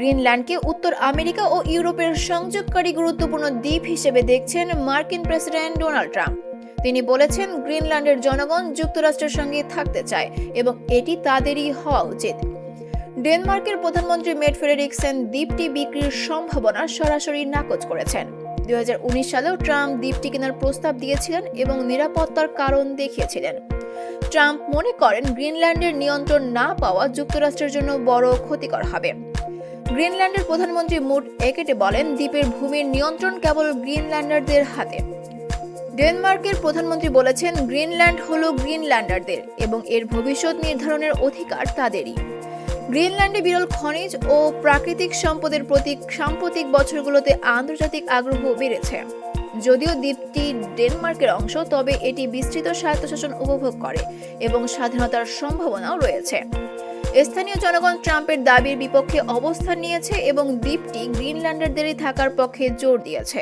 গ্রিনল্যান্ডকে উত্তর আমেরিকা ও ইউরোপের সংযোগকারী গুরুত্বপূর্ণ দ্বীপ হিসেবে দেখছেন মার্কিন প্রেসিডেন্ট ডোনাল্ড ট্রাম্প। তিনি বলেছেন, গ্রিনল্যান্ডের জনগণ যুক্তরাষ্ট্রের সঙ্গে থাকতে চায় এবং এটি তাদেরই হওয়া উচিত। ডেনমার্কের প্রধানমন্ত্রী মেট ফ্রেডরিকসেন দ্বীপটি বিক্রির সম্ভাবনা সরাসরি নাকচ করেছেন। 2019 সালেও ট্রাম্প দ্বীপটি কেনার প্রস্তাব দিয়েছিলেন এবং নিরাপত্তার কারণ দেখিয়েছিলেন। ট্রাম্প মনে করেন গ্রিনল্যান্ডের নিয়ন্ত্রণ না পাওয়া যুক্তরাষ্ট্রের জন্য বড় ক্ষতিকর হবে। গ্রিনল্যান্ডের প্রধানমন্ত্রী মুট একেটে বলেন, দ্বীপের ভূমির নিয়ন্ত্রণ কেবল গ্রিনল্যান্ডারদের হাতে। ডেনমার্কের প্রধানমন্ত্রী বলেছেন, গ্রিনল্যান্ড হলো গ্রিনল্যান্ডারদের এবং এর ভবিষ্যৎ নির্ধারণের অধিকার তাদেরই। গ্রিনল্যান্ডে বিরল খনিজ ও প্রাকৃতিক সম্পদের প্রতি সাম্প্রতিক বছরগুলোতে আন্তর্জাতিক আগ্রহ বেড়েছে। যদিও দ্বীপটি ডেনমার্কের অংশ, তবে এটি বিস্তৃত স্বায়ত্তশাসন উপভোগ করে এবং স্বাধীনতার সম্ভাবনাও রয়েছে। স্থানীয় জনগণ ট্রাম্পের দাবির বিপক্ষে অবস্থান নিয়েছে এবং দ্বীপটি গ্রিনল্যান্ডারদেরই থাকার পক্ষে জোর দিয়েছে।